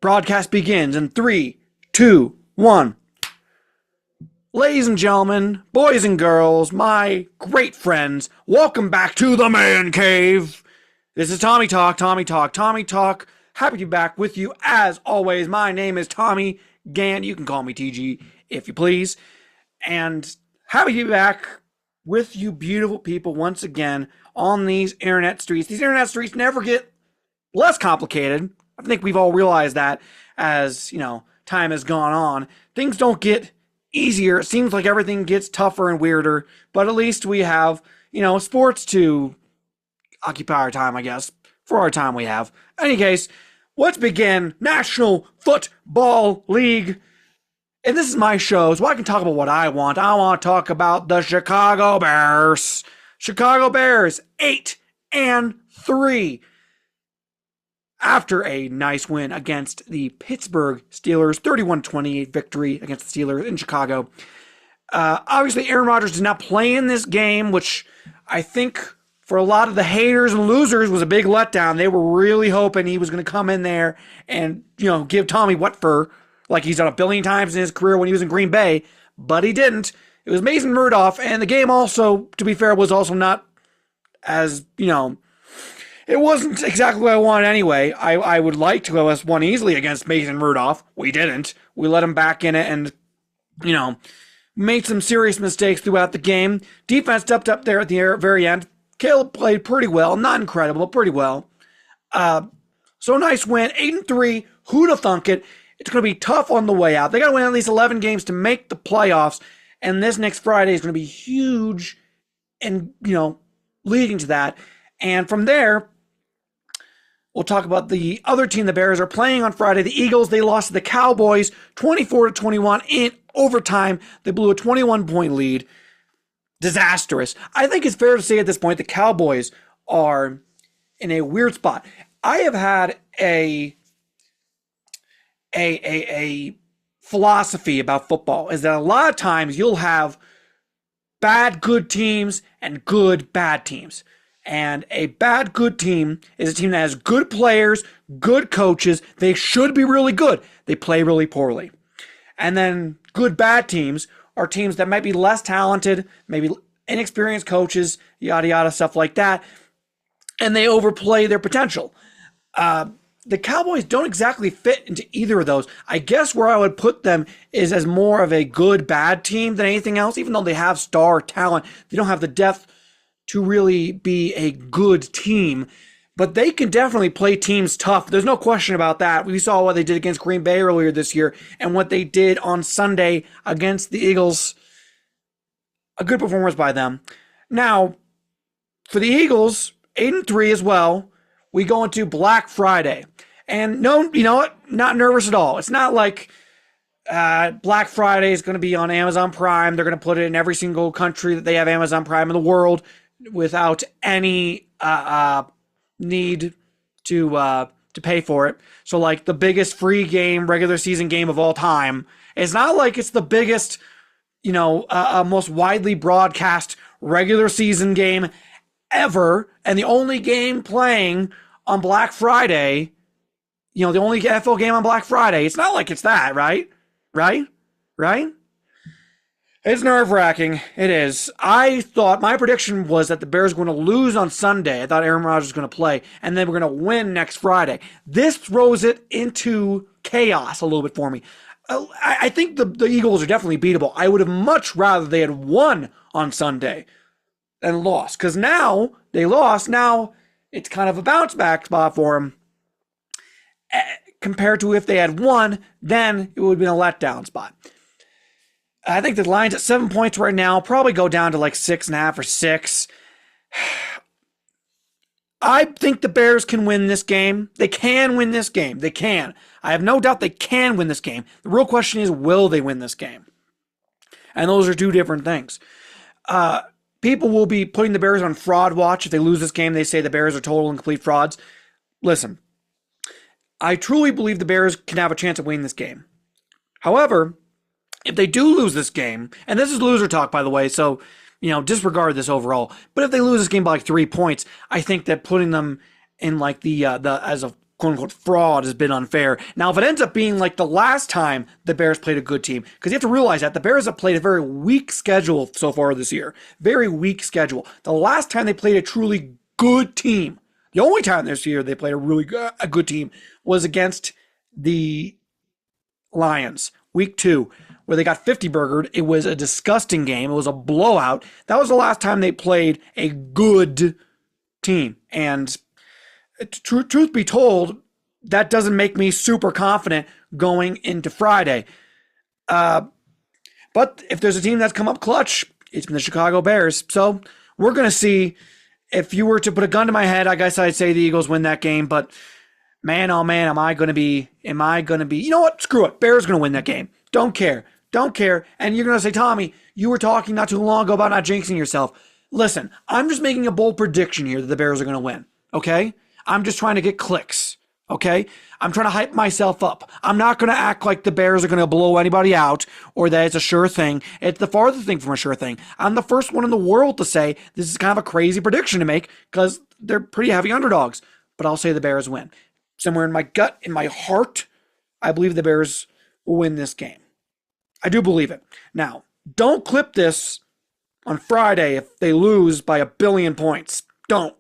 Broadcast begins in 3, 2, 1. Ladies and gentlemen, boys and girls, my great friends, welcome back to the Man Cave. This is Tommy Talk. Happy to be back with you as always. My name is Tommy Gant. You can call me TG if you please. And happy to be back with you beautiful people once again on these internet streets. These internet streets never get less complicated. I think we've all realized that as, time has gone on. Things don't get easier. It seems like everything gets tougher and weirder, but at least we have, sports to occupy our time, I guess, for our time we have. In any case, let's begin National Football League. And this is my show, so I can talk about what I want. I want to talk about the Chicago Bears. Chicago Bears, 8-3. After a nice win against the Pittsburgh Steelers, 31-28 victory against the Steelers in Chicago. Obviously, Aaron Rodgers did not play in this game, which I think for a lot of the haters and losers was a big letdown. They were really hoping he was going to come in there and, give Tommy Wetfer like he's done a billion times in his career when he was in Green Bay, but he didn't. It was Mason Rudolph, and the game also, to be fair, was also not as, it wasn't exactly what I wanted anyway. I would like to have won easily against Mason Rudolph. We didn't. We let him back in it and, made some serious mistakes throughout the game. Defense stepped up there at the very end. Caleb played pretty well. Not incredible, but pretty well. So nice win. 8-3. Who'da thunk it? It's going to be tough on the way out. They got to win at least 11 games to make the playoffs. And this next Friday is going to be huge and, leading to that. And from there, we'll talk about the other team the Bears are playing on Friday. The Eagles, they lost to the Cowboys 24-21 in overtime. They blew a 21-point lead. Disastrous. I think it's fair to say at this point the Cowboys are in a weird spot. I have had a philosophy about football is that a lot of times you'll have bad good teams and good bad teams. And a bad good team is a team that has good players, good coaches. They should be really good. They play really poorly. And then good bad teams are teams that might be less talented, maybe inexperienced coaches, yada yada, stuff like that. And they overplay their potential. The Cowboys don't exactly fit into either of those. I guess where I would put them is as more of a good bad team than anything else. Even though they have star talent, they don't have the depth to really be a good team, but they can definitely play teams tough. There's no question about that. We saw what they did against Green Bay earlier this year and what they did on Sunday against the Eagles. A good performance by them. Now, for the Eagles, 8-3 as well, we go into Black Friday. And no, you know what? Not nervous at all. It's not like Black Friday is going to be on Amazon Prime. They're going to put it in every single country that they have Amazon Prime in the world without any need to pay for it. So like the biggest free game, regular season game of all time. It's not like it's the biggest, most widely broadcast regular season game ever. And the only game playing on Black Friday, the only NFL game on Black Friday. It's not like it's that, right? Right? It's nerve-wracking. It is. I thought, my prediction was that the Bears were going to lose on Sunday. I thought Aaron Rodgers was going to play, and then we're going to win next Friday. This throws it into chaos a little bit for me. I think the Eagles are definitely beatable. I would have much rather they had won on Sunday than lost, because now they lost. Now it's kind of a bounce-back spot for them. Compared to if they had won, then it would have been a letdown spot. I think the line's at 7 points right now. Probably go down to like 6.5 or 6. I think the Bears can win this game. They can win this game. They can. I have no doubt they can win this game. The real question is, will they win this game? And those are two different things. People will be putting the Bears on fraud watch. If they lose this game, they say the Bears are total and complete frauds. Listen, I truly believe the Bears can have a chance of winning this game. However, if they do lose this game, and this is loser talk, by the way, so, disregard this overall. But if they lose this game by like 3 points, I think that putting them in like the as a quote unquote fraud has been unfair. Now, if it ends up being like the last time the Bears played a good team, because you have to realize that the Bears have played a very weak schedule so far this year. Very weak schedule. The last time they played a truly good team, the only time this year they played a good team was against the Lions, week 2, where they got 50 burgered. It was a disgusting game. It was a blowout. That was the last time they played a good team. And truth be told, that doesn't make me super confident going into Friday. But if there's a team that's come up clutch, it's been the Chicago Bears. So we're going to see. If you were to put a gun to my head, I guess I'd say the Eagles win that game. But man, oh man, am I going to be, you know what? Screw it. Bears going to win that game. Don't care. And you're going to say, Tommy, you were talking not too long ago about not jinxing yourself. Listen, I'm just making a bold prediction here that the Bears are going to win. Okay? I'm just trying to get clicks. Okay? I'm trying to hype myself up. I'm not going to act like the Bears are going to blow anybody out or that it's a sure thing. It's the farthest thing from a sure thing. I'm the first one in the world to say this is kind of a crazy prediction to make because they're pretty heavy underdogs. But I'll say the Bears win. Somewhere in my gut, in my heart, I believe the Bears will win this game. I do believe it. Now, don't clip this on Friday if they lose by 1 billion points. Don't.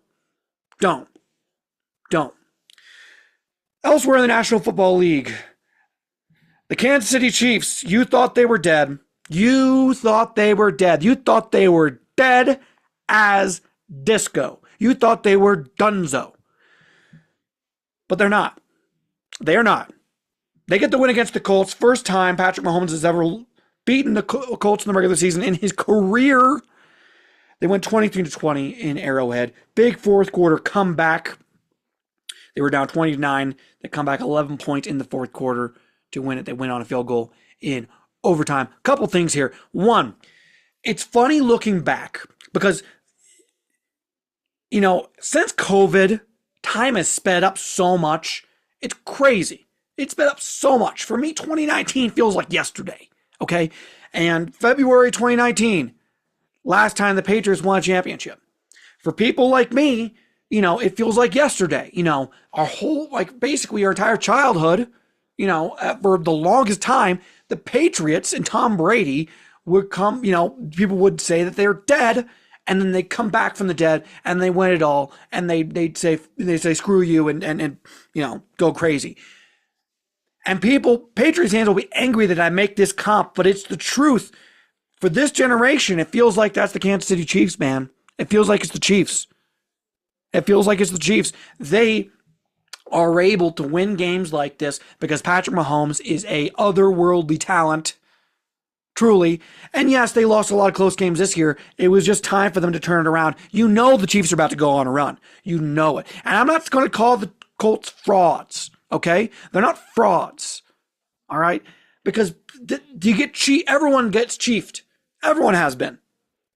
Elsewhere in the National Football League, the Kansas City Chiefs, you thought they were dead. You thought they were dead as disco. You thought they were donezo. But they're not. They are not. They get the win against the Colts. First time Patrick Mahomes has ever beaten the Colts in the regular season in his career. They went 23-20 in Arrowhead. Big fourth quarter comeback. They were down 20-9. They come back 11 points in the fourth quarter to win it. They win on a field goal in overtime. Couple things here. One, it's funny looking back because, since COVID, time has sped up so much. It's crazy. It's sped up so much. For me, 2019 feels like yesterday. Okay? And February 2019, last time the Patriots won a championship. For people like me, it feels like yesterday. Our whole, basically our entire childhood, for the longest time, the Patriots and Tom Brady would come, people would say that they're dead, and then they come back from the dead and they win it all, and they'd say screw you and go crazy. And Patriots fans will be angry that I make this comp, but it's the truth. For this generation, it feels like that's the Kansas City Chiefs, man. It feels like it's the Chiefs. They are able to win games like this because Patrick Mahomes is a otherworldly talent, truly. And yes, they lost a lot of close games this year. It was just time for them to turn it around. The Chiefs are about to go on a run. You know it. And I'm not going to call the Colts frauds, okay? They're not frauds, all right? Because you get everyone gets chiefed. Everyone has been.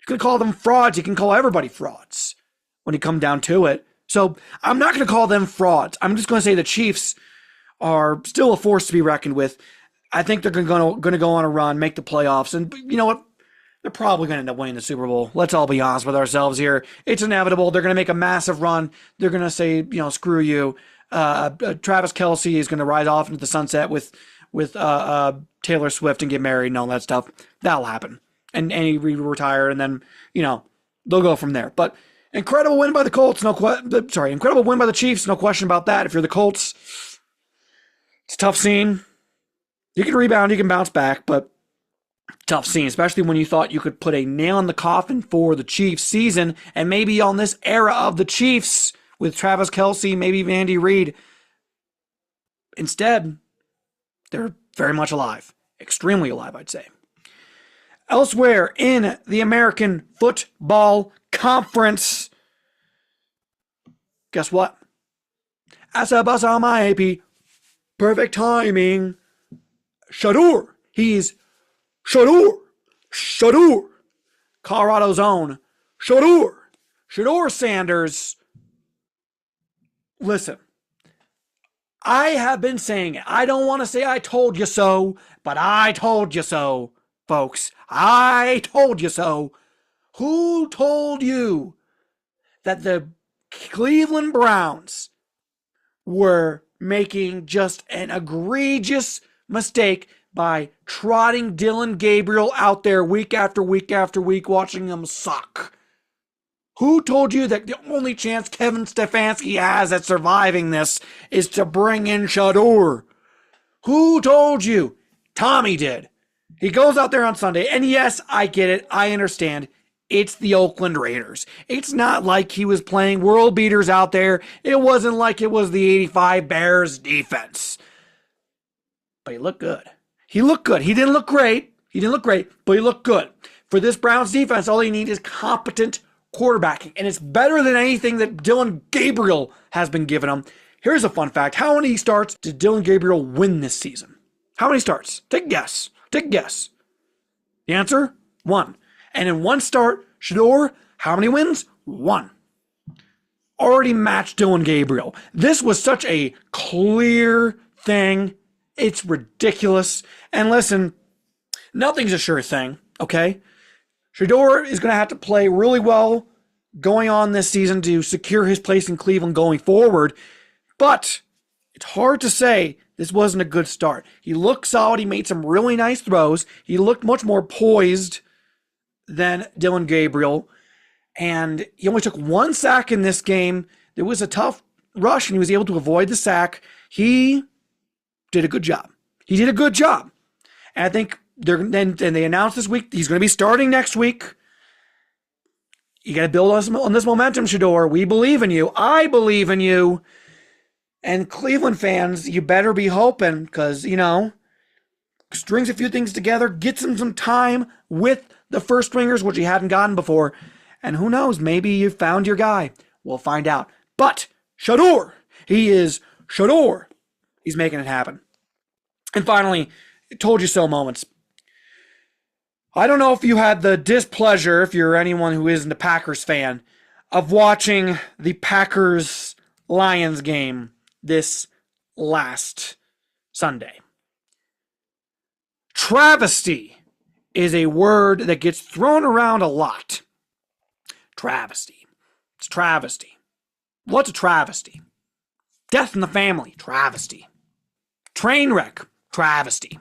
You can call them frauds. You can call everybody frauds when you come down to it. So I'm not going to call them frauds. I'm just going to say the Chiefs are still a force to be reckoned with. I think they're going to go on a run, make the playoffs, and you know what? They're probably going to end up winning the Super Bowl. Let's all be honest with ourselves here. It's inevitable. They're going to make a massive run. They're going to say, screw you. Travis Kelce is going to ride off into the sunset with Taylor Swift and get married and all that stuff. That'll happen. And he retire, and then, they'll go from there. But incredible win by the Colts. Incredible win by the Chiefs. No question about that. If you're the Colts, it's a tough scene. You can rebound, you can bounce back, but tough scene, especially when you thought you could put a nail in the coffin for the Chiefs season and maybe on this era of the Chiefs with Travis Kelce, maybe even Andy Reid. Instead, they're very much alive. Extremely alive, I'd say. Elsewhere in the American Football Conference, guess what? I said bus on my AP. Perfect timing. Shador. He's Shador. Colorado's own Shador Sanders. Listen, I have been saying it. I don't want to say I told you so, but I told you so, folks. I told you so. Who told you that the Cleveland Browns were making just an egregious mistake by trotting Dylan Gabriel out there week after week after week, watching him suck. Who told you that the only chance Kevin Stefanski has at surviving this is to bring in Shador? Who told you? Tommy did. He goes out there on Sunday, and yes, I get it. I understand. It's the Oakland Raiders. It's not like he was playing world beaters out there. It wasn't like it was the 85 Bears defense. But he looked good. He looked good. He didn't look great. But he looked good. For this Browns defense, all you need is competent quarterbacking. And it's better than anything that Dylan Gabriel has been giving him. Here's a fun fact. How many starts did Dylan Gabriel win this season? How many starts? Take a guess. Take a guess. The answer? 1. And in one start, Shador, how many wins? 1. Already matched Dylan Gabriel. This was such a clear thing. It's ridiculous. And listen, nothing's a sure thing, okay? Shador is going to have to play really well going on this season to secure his place in Cleveland going forward. But it's hard to say this wasn't a good start. He looked solid. He made some really nice throws. He looked much more poised than Dylan Gabriel. And he only took 1 sack in this game. It was a tough rush, and he was able to avoid the sack. He did a good job. He did a good job. And I think they announced this week he's going to be starting next week. You got to build on this momentum, Shador. We believe in you. I believe in you. And Cleveland fans, you better be hoping because, strings a few things together, gets him some time with the first stringers, which he hadn't gotten before. And who knows, maybe you found your guy. We'll find out. But Shador, he is Shador. He's making it happen. And finally, told you so moments. I don't know if you had the displeasure, if you're anyone who isn't a Packers fan, of watching the Packers-Lions game this last Sunday. Travesty is a word that gets thrown around a lot. Travesty. It's travesty. What's a travesty? Death in the family. Travesty. Train wreck. Travesty.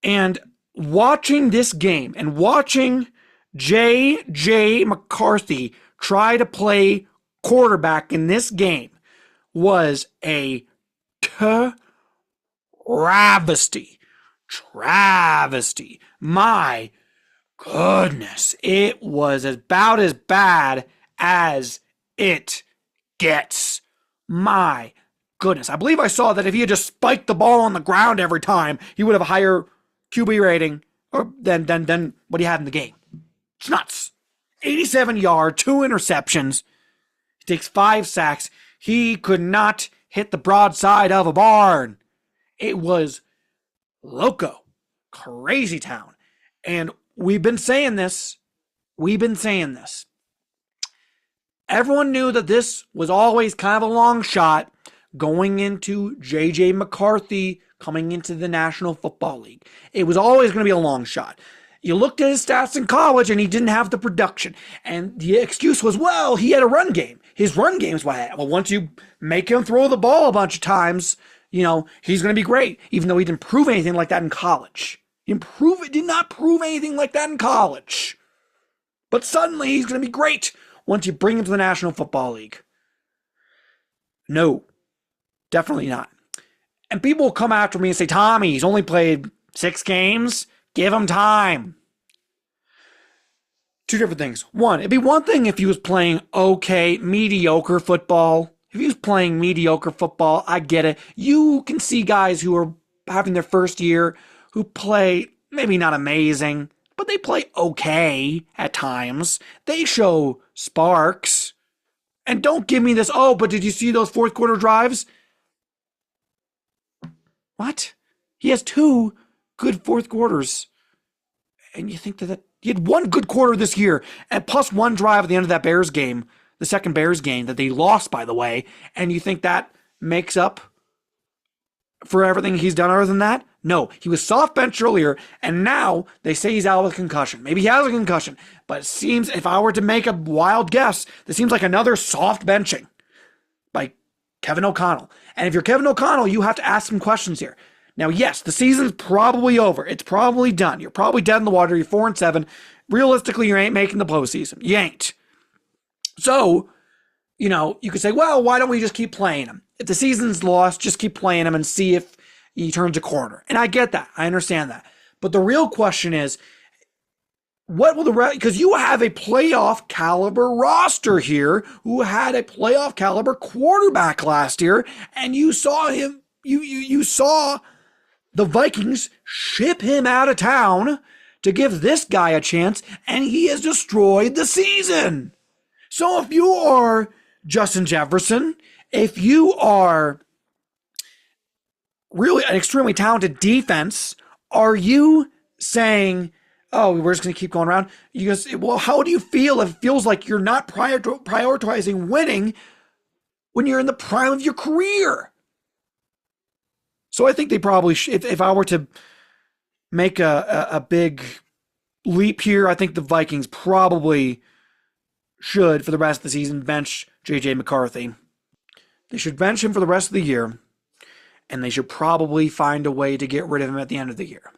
And watching this game and watching J.J. McCarthy try to play quarterback in this game was a travesty. Travesty. My goodness. It was about as bad as it gets. My goodness. I believe I saw that if he had just spiked the ball on the ground every time, he would have a higher QB rating than what he had in the game. It's nuts. 87-yard, 2 interceptions. He takes 5 sacks. He could not hit the broadside of a barn. It was loco. Crazy town. And we've been saying this. Everyone knew that this was always kind of a long shot going into J.J. McCarthy coming into the National Football League. It was always going to be a long shot. You looked at his stats in college and he didn't have the production. And the excuse was, well, he had a run game. His run game is what I had. Well, once you make him throw the ball a bunch of times, he's going to be great, even though he didn't prove anything like that in college. He did not prove anything like that in college. But suddenly he's going to be great once you bring him to the National Football League. No, definitely not. And people will come after me and say, Tommy, he's only played 6 games. Give him time. 2 different things. One, it'd be one thing if he was playing mediocre football. If he was playing mediocre football, I get it. You can see guys who are having their first year who play maybe not amazing, but they play okay at times. They show sparks. And don't give me this, but did you see those fourth quarter drives? What? He has 2 good fourth quarters. And you think that he had 1 good quarter this year, and plus 1 drive at the end of that Bears game, the second Bears game that they lost, by the way, and you think that makes up for everything he's done other than that? No, he was soft bench earlier, and now they say he's out with a concussion. Maybe he has a concussion, but it seems, if I were to make a wild guess, this seems like another soft benching by Kevin O'Connell. And if you're Kevin O'Connell, you have to ask some questions here. Now, yes, the season's probably over. It's probably done. You're probably dead in the water. You're 4-7. Realistically, you ain't making the postseason. You ain't. So, you could say, well, why don't we just keep playing him? If the season's lost, just keep playing him and see if he turns a corner. And I get that. I understand that. But the real question is, what will because you have a playoff caliber roster here who had a playoff caliber quarterback last year, and you saw him, you saw the Vikings ship him out of town to give this guy a chance, and he has destroyed the season. So if you are Justin Jefferson, if you are really an extremely talented defense, are you saying, oh, we're just going to keep going around? You guys, well, how do you feel if it feels like you're not prioritizing winning when you're in the prime of your career? So I think they probably, if I were to make a big leap here, I think the Vikings probably should, for the rest of the season, bench J.J. McCarthy. They should bench him for the rest of the year, and they should probably find a way to get rid of him at the end of the year.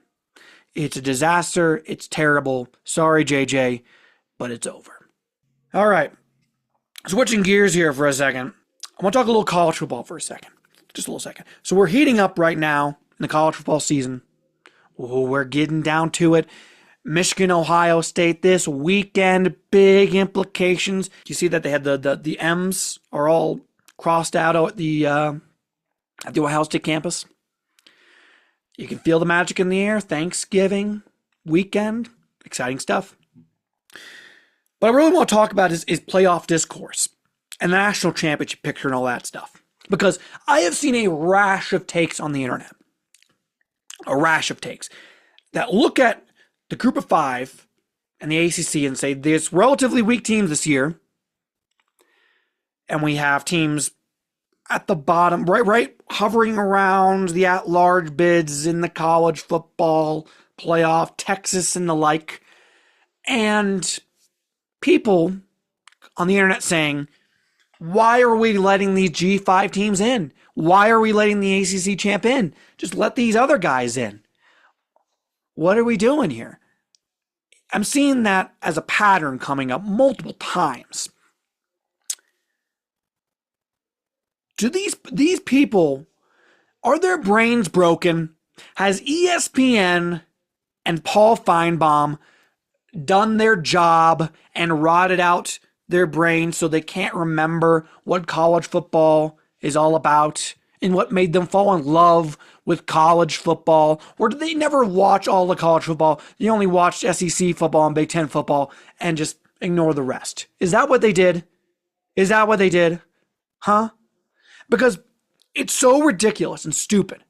It's a disaster. It's terrible. Sorry, JJ, but it's over. All right. Switching gears here for a second. I want to talk a little college football for a second. Just a little second. So we're heating up right now in the college football season. Oh, we're getting down to it. Michigan, Ohio State this weekend. Big implications. You see that they had the M's are all crossed out at the Ohio State campus. You can feel the magic in the air. Thanksgiving weekend. Exciting stuff. What I really want to talk about is playoff discourse and the national championship picture and all that stuff. Because I have seen a rash of takes on the internet. A rash of takes that look at the group of five and the ACC and say there's relatively weak teams this year. And we have teams at the bottom, right, hovering around the at-large bids in the college football playoff, Texas and the like. And people on the internet saying, why are we letting these G5 teams in? Why are we letting the ACC champ in? Just let these other guys in. What are we doing here? I'm seeing that as a pattern coming up multiple times. Do these people, are their brains broken? Has ESPN and Paul Feinbaum done their job and rotted out their brains so they can't remember what college football is all about and what made them fall in love with college football? Or did they never watch all the college football? They only watched SEC football and Big Ten football and just ignore the rest. Is that what they did? Is that what they did? Huh? Because it's so ridiculous and stupid.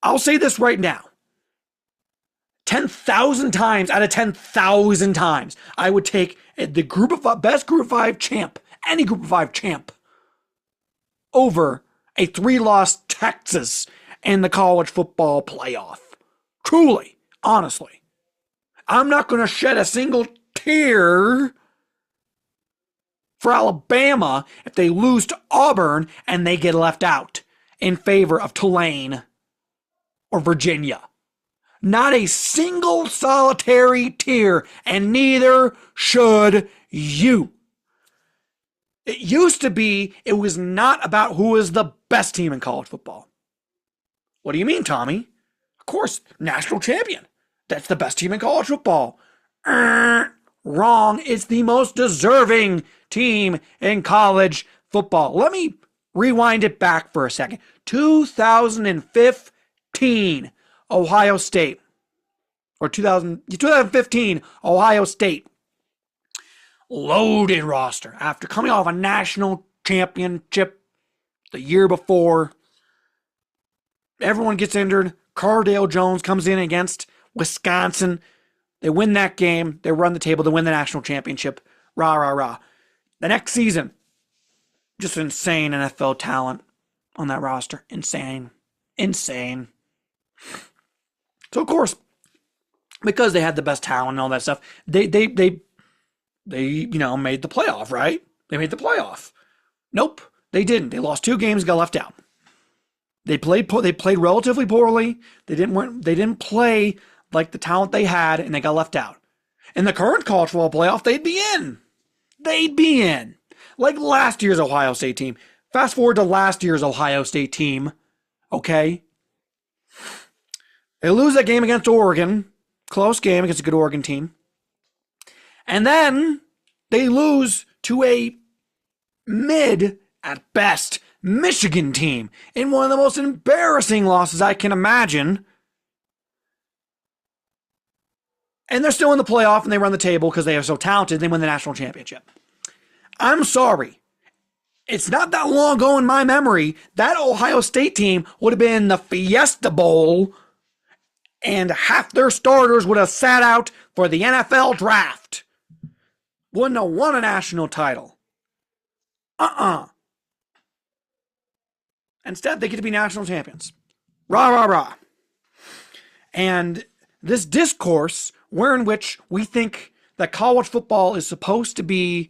I'll say this right now. 10,000 times out of 10,000 times, I would take the group of five, best group of five champ, any group of five champ, over a 3-loss Texas in the college football playoff. Truly, honestly. I'm not going to shed a single tear for Alabama if they lose to Auburn and they get left out in favor of Tulane or Virginia. Not a single solitary tear, and neither should you. It used to be it was not about who is the best team in college football. What do you mean, Tommy? Of course, national champion. That's the best team in college football. Wrong. It's the most deserving team in college football. Let me rewind it back for a second. 2015, Ohio State. Or 2015, Ohio State. Loaded roster after coming off a national championship the year before. Everyone gets injured. Cardale Jones comes in against Wisconsin. They win that game. They run the table. They win the national championship. Rah, rah, rah. The next season, just insane NFL talent on that roster. Insane. Insane. So, of course, because they had the best talent and all that stuff, they made the playoff, right? They made the playoff. Nope. They didn't. They lost 2 games, got left out. They played relatively poorly. They didn't play like the talent they had, and they got left out. In the current college football playoff, they'd be in. They'd be in. Like last year's Ohio State team. Fast forward to last year's Ohio State team. Okay? They lose that game against Oregon. Close game against a good Oregon team. And then they lose to a mid, at best, Michigan team in one of the most embarrassing losses I can imagine. And they're still in the playoff and they run the table because they are so talented. They win the national championship. I'm sorry. It's not that long ago in my memory that Ohio State team would have been in the Fiesta Bowl and half their starters would have sat out for the NFL draft. Wouldn't have won a national title. Instead, they get to be national champions. Rah, rah, rah. And this discourse, wherein which we think that college football is supposed to be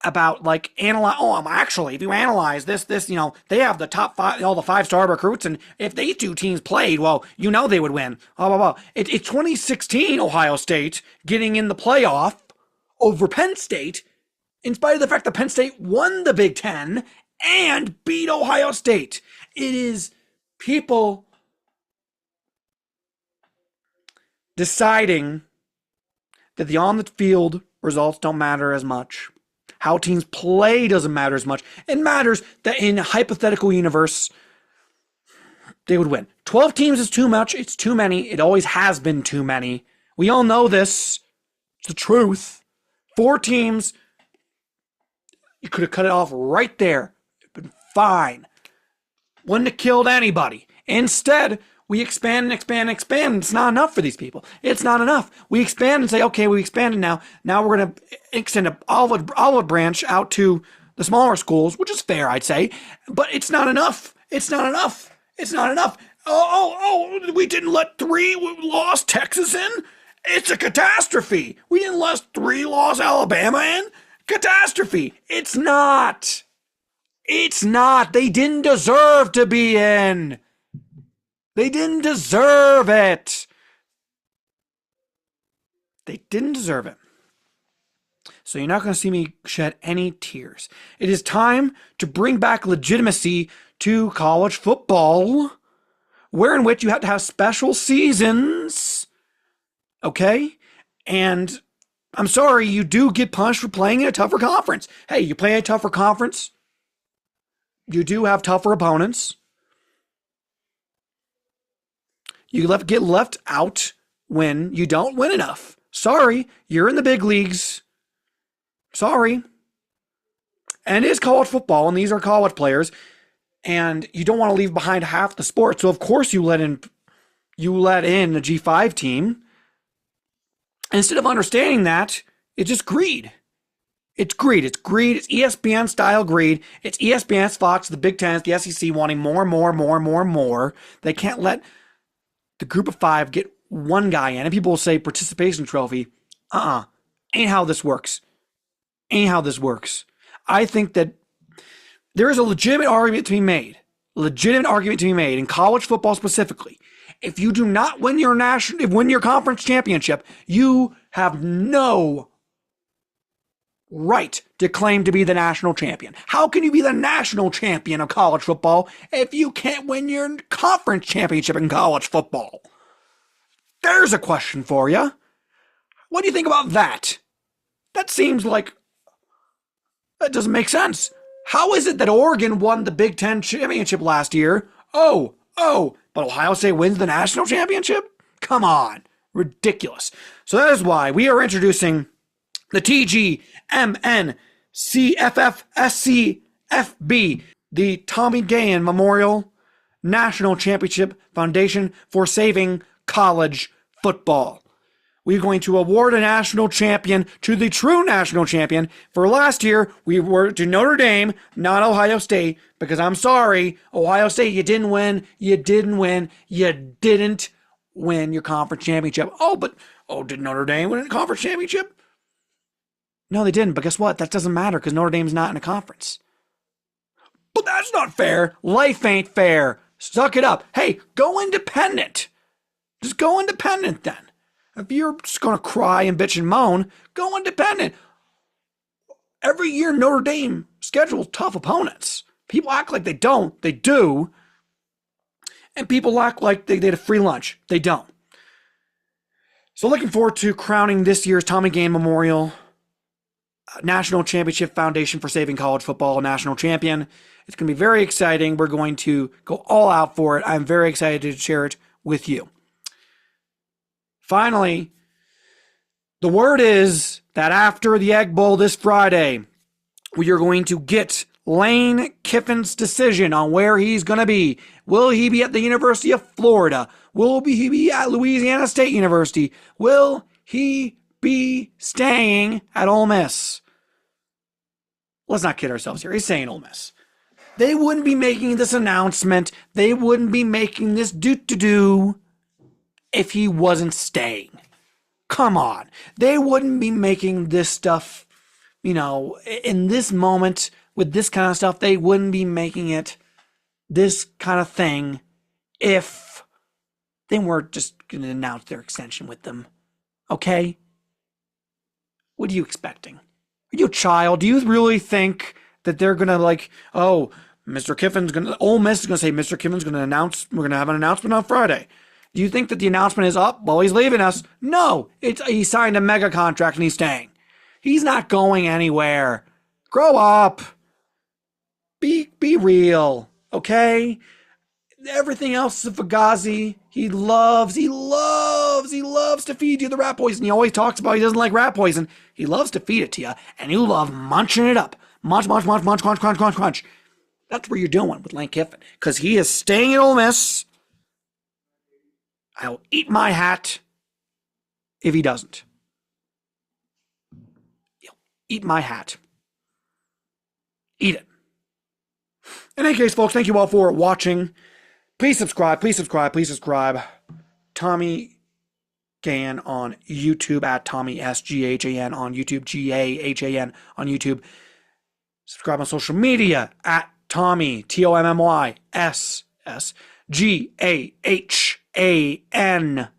about like analyze. Oh, actually, if you analyze this, they have the top 5, all the 5-star recruits, and if these 2 teams played, well, they would win. Blah blah blah. It's 2016 Ohio State getting in the playoff over Penn State, in spite of the fact that Penn State won the Big Ten and beat Ohio State. It is people deciding that the on-the-field results don't matter as much. How teams play doesn't matter as much. It matters that in a hypothetical universe, they would win. 12 teams is too much. It's too many. It always has been too many. We all know this. It's the truth. 4 teams, you could have cut it off right there. It'd been fine. Wouldn't have killed anybody. Instead, we expand and expand and expand. It's not enough for these people. It's not enough. We expand and say, okay, we expanded now. Now we're going to extend an olive branch out to the smaller schools, which is fair, I'd say. But it's not enough. It's not enough. It's not enough. We didn't let 3 lost Texas in? It's a catastrophe. We didn't let 3 lost Alabama in? Catastrophe. It's not. It's not. They didn't deserve to be in. They didn't deserve it. They didn't deserve it. So you're not going to see me shed any tears. It is time to bring back legitimacy to college football, wherein which you have to have special seasons. Okay? And I'm sorry, you do get punished for playing in a tougher conference. Hey, you play in a tougher conference, you do have tougher opponents. You get left out when you don't win enough. Sorry, you're in the big leagues. Sorry. And it is college football, and these are college players, and you don't want to leave behind half the sport. So of course you let in a G5 team. Instead of understanding that, it's just greed. It's greed. It's greed. It's ESPN style greed. It's ESPN, Fox, the Big Ten, the SEC wanting more and more and more and more and more. They can't let the group of 5 get one guy in. And people will say participation trophy. Ain't how this works. Ain't how this works. I think that there is a legitimate argument to be made. In college football specifically. If you do not win your conference championship, you have no right to claim to be the national champion. How can you be the national champion of college football if you can't win your conference championship in college football? There's a question for you. What do you think about that? That seems like that doesn't make sense. How is it that Oregon won the Big Ten championship last year? But Ohio State wins the national championship? Come on. Ridiculous. So that is why we are introducing the TGMNCFFSCFB, the Tommy Gahan Memorial National Championship Foundation for Saving College Football. We're going to award a national champion to the true national champion. For last year, we were to Notre Dame, not Ohio State, because I'm sorry, Ohio State, you didn't win your conference championship. Did Notre Dame win a conference championship? No, they didn't, but guess what? That doesn't matter because Notre Dame's not in a conference. Well, that's not fair. Life ain't fair. Suck it up. Hey, go independent. Just go independent then. If you're just going to cry and bitch and moan, go independent. Every year, Notre Dame schedules tough opponents. People act like they don't. They do. And people act like they get a free lunch. They don't. So looking forward to crowning this year's Tommy Gann Memorial National Championship Foundation for Saving College Football National Champion. It's going to be very exciting. We're going to go all out for it. I'm very excited to share it with you. Finally, the word is that after the Egg Bowl this Friday, we are going to get Lane Kiffin's decision on where he's going to be. Will he be at the University of Florida? Will he be at Louisiana State University? Will he be staying at Ole Miss? Let's not kid ourselves here. He's saying Ole Miss. They wouldn't be making this announcement. They wouldn't be making this do if he wasn't staying. Come on. They wouldn't be making this stuff, in this moment with this kind of stuff. They wouldn't be making it this kind of thing if they weren't just going to announce their extension with them. Okay? What are you expecting? Are you a child? Do you really think that they're going to Mr. Kiffin's going to, Ole Miss is going to say, Mr. Kiffin's going to announce, we're going to have an announcement on Friday. Do you think that the announcement is up? Well, he's leaving us. No, he signed a mega contract and he's staying. He's not going anywhere. Grow up. Be real, okay? Everything else is a fugazi. He loves to feed you the rat poison. He always talks about he doesn't like rat poison. He loves to feed it to you, and you love munching it up. Munch, crunch. That's what you're doing with Lane Kiffin, because he is staying at Ole Miss. I'll eat my hat if he doesn't. He'll eat my hat. Eat it. In any case, folks, thank you all for watching. Please subscribe. Tommy Gann on YouTube, at Tommy SGHAN on YouTube, GAHAN on YouTube. Subscribe on social media at Tommy, TOMMY SSGAHAN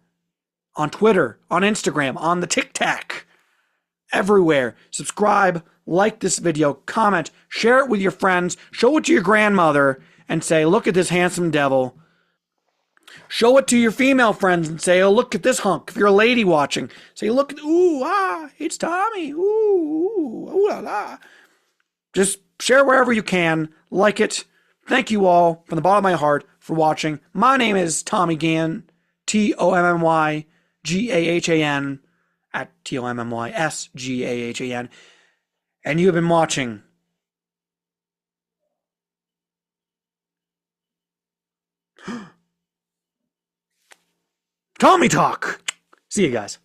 on Twitter, on Instagram, on the TikTok, everywhere. Subscribe, like this video, comment, share it with your friends, show it to your grandmother and say, look at this handsome devil. Show it to your female friends and say, oh, look at this hunk. If you're a lady watching, say, look, it's Tommy. Ooh, la, la. Just share wherever you can. Like it. Thank you all from the bottom of my heart for watching. My name is Tommy Gann, TOMMYGAHAN, at TOMMYSGAHAN. And you have been watching Tommy Talk. See you guys.